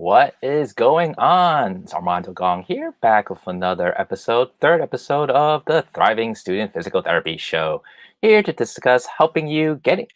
What is going on? It's Armando Gong here, back with another episode, third episode of the Thriving Student Physical Therapy Show. Here to discuss helping you get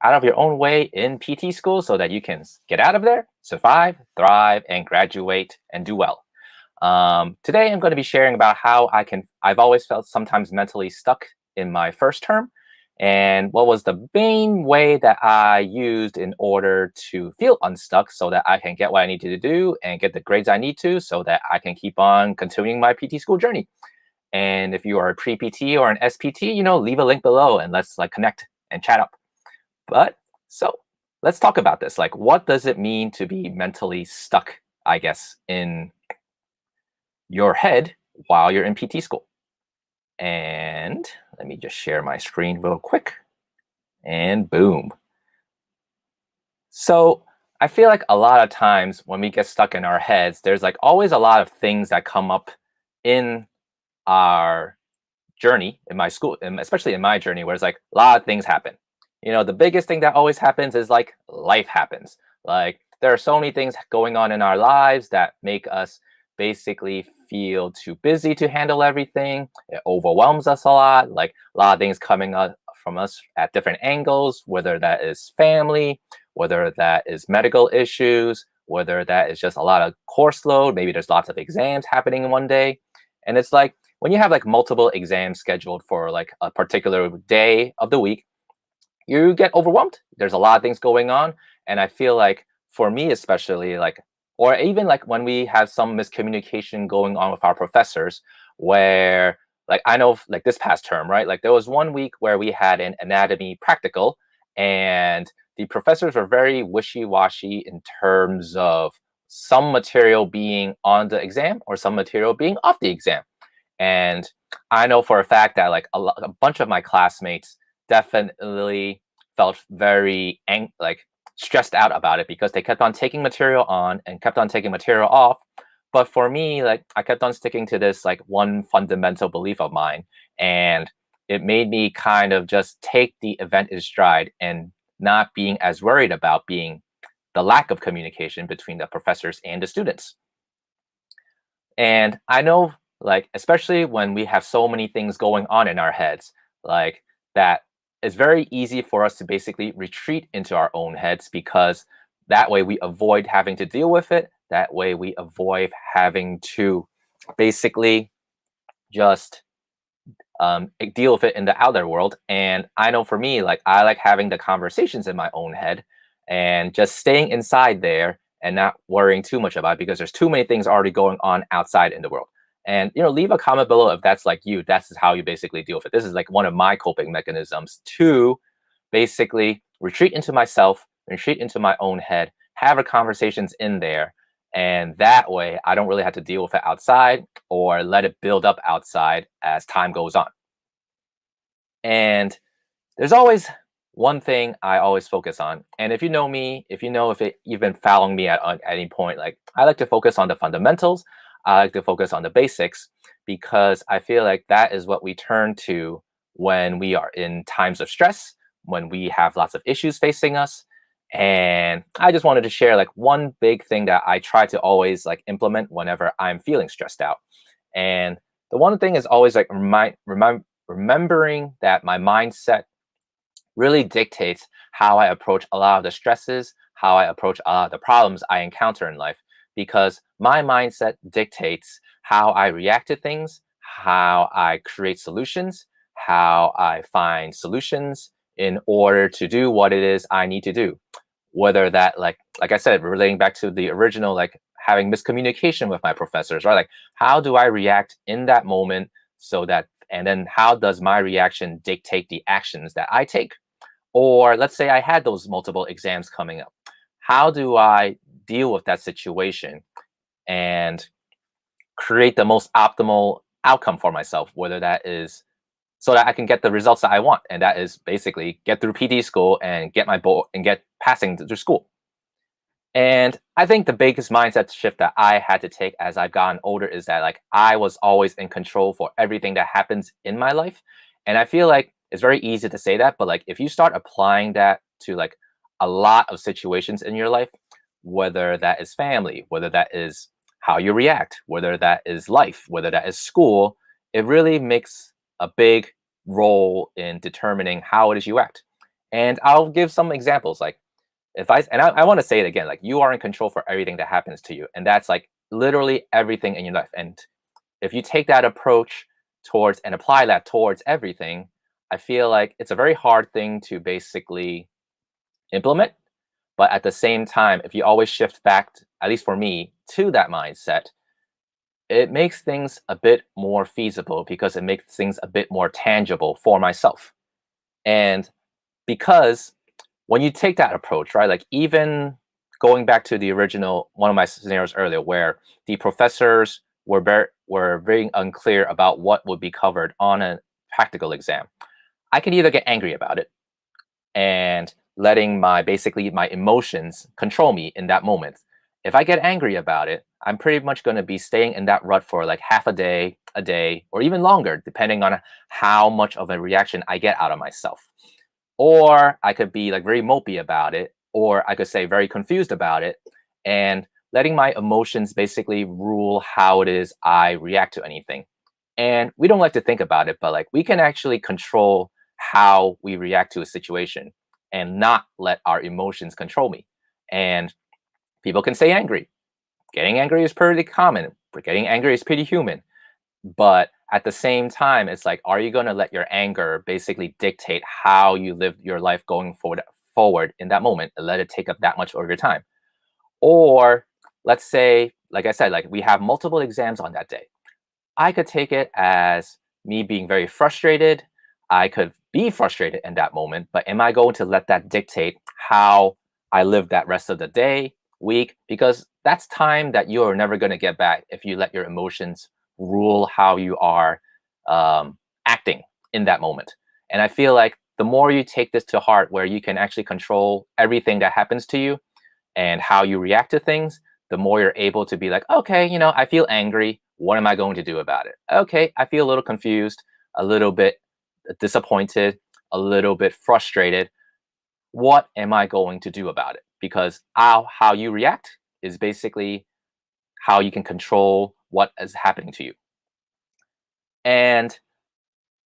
out of your own way in PT school so that you can get out of there, survive, thrive, and graduate and do well. Today I'm going to be sharing about how I've always felt sometimes mentally stuck in my first term and what was the main way that I used in order to feel unstuck so that I can get what I need to do and get the grades I need to so that I can keep on continuing my PT school journey. And if you are a pre-PT or an SPT, leave a link below and let's connect and chat up. But so let's talk about this. Like, what does it mean to be mentally stuck, I guess, in your head while you're in PT school? And let me just share my screen real quick. And boom. So I feel like a lot of times when we get stuck in our heads, there's always a lot of things that come up in our journey in my school, and especially in my journey, where it's a lot of things happen. The biggest thing that always happens is life happens. There are so many things going on in our lives that make us basically feel too busy to handle everything. It overwhelms us a lot. A lot of things coming up from us at different angles, whether that is family, whether that is medical issues, whether that is just a lot of course load. Maybe there's lots of exams happening in one day. And it's when you have multiple exams scheduled for a particular day of the week, you get overwhelmed. There's a lot of things going on. And I feel for me, especially or even when we have some miscommunication going on with our professors, where I know this past term, right? There was one week where we had an anatomy practical and the professors were very wishy-washy in terms of some material being on the exam or some material being off the exam. And I know for a fact that a bunch of my classmates definitely felt very stressed out about it because they kept on taking material on and kept on taking material off. But for me, I kept on sticking to this one fundamental belief of mine, and it made me kind of just take the event in stride and not being as worried about being the lack of communication between the professors and the students. And I know, especially when we have so many things going on in our heads, that it's very easy for us to basically retreat into our own heads because that way we avoid having to deal with it. That way we avoid having to basically just deal with it in the outer world. And I know for me, I like having the conversations in my own head and just staying inside there and not worrying too much about it because there's too many things already going on outside in the world. And leave a comment below if that's you. That's how you basically deal with it. This is one of my coping mechanisms to basically retreat into myself, retreat into my own head, have the conversations in there, and that way I don't really have to deal with it outside or let it build up outside as time goes on. And there's always one thing I always focus on. And if you know me, if you've been following me at any point, I like to focus on the fundamentals. I like to focus on the basics because I feel that is what we turn to when we are in times of stress, when we have lots of issues facing us. And I just wanted to share one big thing that I try to always implement whenever I'm feeling stressed out. And the one thing is always remembering that my mindset really dictates how I approach a lot of the stresses, how I approach a lot of the problems I encounter in life, because my mindset dictates how I react to things, how I create solutions, how I find solutions in order to do what it is I need to do. Whether that, like I said, relating back to the original, having miscommunication with my professors, right? How do I react in that moment so that, and then how does my reaction dictate the actions that I take? Or let's say I had those multiple exams coming up. How do I deal with that situation and create the most optimal outcome for myself, whether that is so that I can get the results that I want, and that is basically get through PT school and get my board and get passing through school. And I think the biggest mindset shift that I had to take as I've gotten older is that I was always in control for everything that happens in my life. And I feel it's very easy to say that, but if you start applying that to a lot of situations in your life, whether that is family, whether that is how you react, whether that is life, whether that is school, it really makes a big role in determining how it is you act. And I'll give some examples. Like if I want to say it again, like you are in control for everything that happens to you. And that's like literally everything in your life. And if you take that approach towards and apply that towards everything, I feel like it's a very hard thing to basically implement. But at the same time, if you always shift back, at least for me, to that mindset, it makes things a bit more feasible because it makes things a bit more tangible for myself. And because when you take that approach, right, like even going back to the original one of my scenarios earlier, where the professors were very unclear about what would be covered on a practical exam, I can either get angry about it and letting my basically my emotions control me in that moment. If I get angry about it, I'm pretty much going to be staying in that rut for like half a day, or even longer, depending on how much of a reaction I get out of myself. Or I could be like very mopey about it, or I could say very confused about it, and letting my emotions basically rule how it is I react to anything. And we don't like to think about it, but like we can actually control how we react to a situation and not let our emotions control me. And people can say angry. Getting angry is pretty common, but getting angry is pretty human. But at the same time, it's like, are you going to let your anger basically dictate how you live your life going forward in that moment and let it take up that much of your time? Or let's say, like I said, like we have multiple exams on that day. I could take it as me being very frustrated. I could be frustrated in that moment, but am I going to let that dictate how I live that rest of the day, week? Because that's time that you are never going to get back if you let your emotions rule how you are acting in that moment. And I feel like the more you take this to heart, where you can actually control everything that happens to you, and how you react to things, the more you're able to be like, okay, I feel angry. What am I going to do about it? Okay, I feel a little confused, a little bit disappointed, a little bit frustrated. What am I going to do about it? Because how you react is basically how you can control what is happening to you. And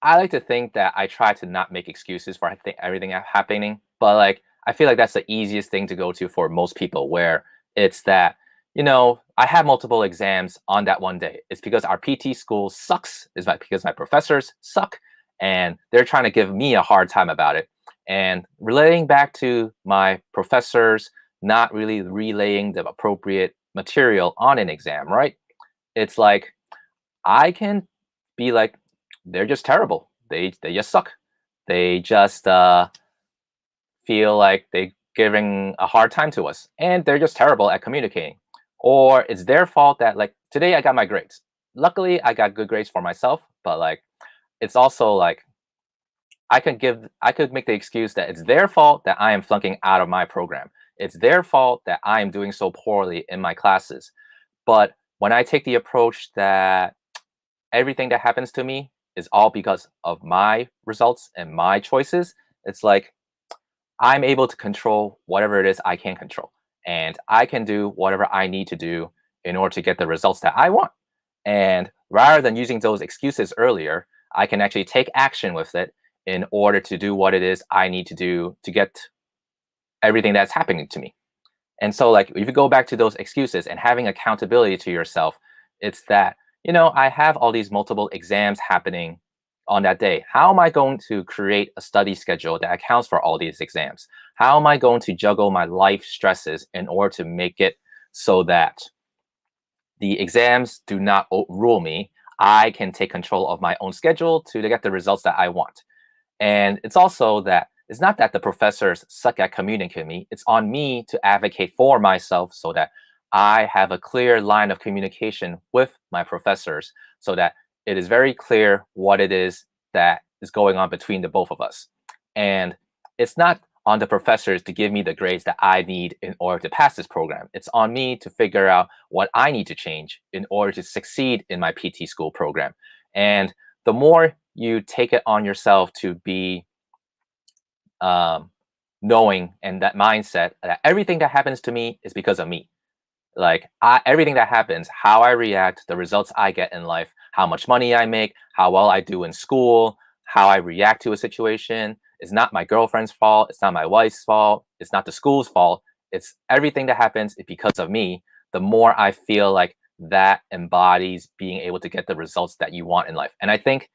I like to think that I try to not make excuses for everything happening, but like I feel like that's the easiest thing to go to for most people, where it's that I have multiple exams on that one day. It's because our PT school sucks. Because my professors suck, and they're trying to give me a hard time about it. And relating back to my professors not really relaying the appropriate material on an exam, right? It's like I can be like, they're just terrible. They just suck. They just feel like they giving a hard time to us, and they're just terrible at communicating. Or it's their fault that like today I got my grades. Luckily, I got good grades for myself, but like it's also like I could make the excuse that it's their fault that I am flunking out of my program. It's their fault that I am doing so poorly in my classes. But when I take the approach that everything that happens to me is all because of my results and my choices, it's like I'm able to control whatever it is I can control. And I can do whatever I need to do in order to get the results that I want. And rather than using those excuses earlier, I can actually take action with it in order to do what it is I need to do to get everything that's happening to me. And so, like, if you go back to those excuses and having accountability to yourself, it's that, I have all these multiple exams happening on that day. How am I going to create a study schedule that accounts for all these exams? How am I going to juggle my life stresses in order to make it so that the exams do not rule me? I can take control of my own schedule to get the results that I want. And it's also that it's not that the professors suck at communicating me. It's on me to advocate for myself so that I have a clear line of communication with my professors so that it is very clear what it is that is going on between the both of us. And it's not on the professors to give me the grades that I need in order to pass this program. It's on me to figure out what I need to change in order to succeed in my PT school program. And the more you take it on yourself to be um, knowing and that mindset that everything that happens to me is because of me. Like everything that happens, how I react, the results I get in life, how much money I make, how well I do in school, how I react to a situation is not my girlfriend's fault. It's not my wife's fault. It's not the school's fault. It's everything that happens is because of me. The more I feel like that embodies being able to get the results that you want in life. And I think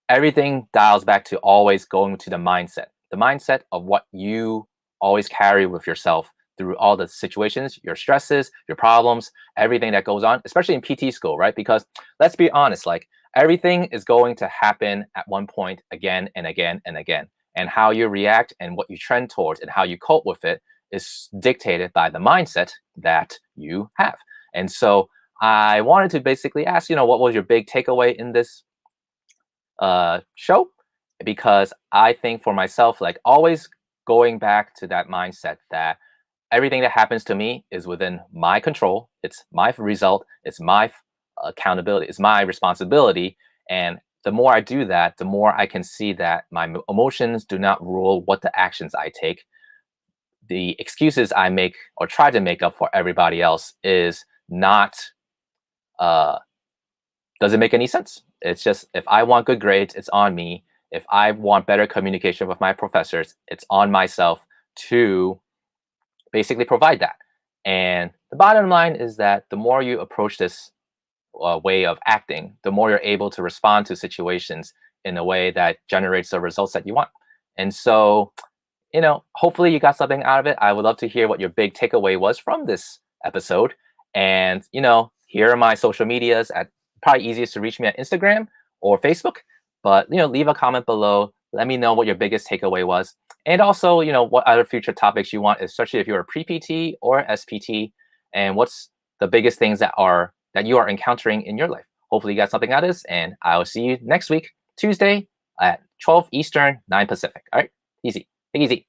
everything dials back to always going to the mindset of what you always carry with yourself through all the situations, your stresses, your problems, everything that goes on, especially in PT school, right? Because let's be honest, like everything is going to happen at one point again and again and again. And how you react and what you trend towards and how you cope with it is dictated by the mindset that you have. And so I wanted to basically ask, what was your big takeaway in this show? Because I think for myself, like always going back to that mindset that everything that happens to me is within my control. It's my result. It's my accountability. It's my responsibility. And the more I do that, the more I can see that my emotions do not rule what the actions I take. The excuses I make or try to make up for everybody else is not uh, doesn't make any sense. It's just if I want good grades, it's on me. If I want better communication with my professors, it's on myself to basically provide that. And the bottom line is that the more you approach this way of acting, the more you're able to respond to situations in a way that generates the results that you want. And so, hopefully you got something out of it. I would love to hear what your big takeaway was from this episode. And, here are my social medias. At probably easiest to reach me at Instagram or Facebook. But, leave a comment below. Let me know what your biggest takeaway was. And also, what other future topics you want, especially if you're a pre-PT or SPT, and what's the biggest things that you are encountering in your life. Hopefully you got something out of this, and I will see you next week, Tuesday at 12 Eastern, 9 Pacific. All right, easy. Take it easy.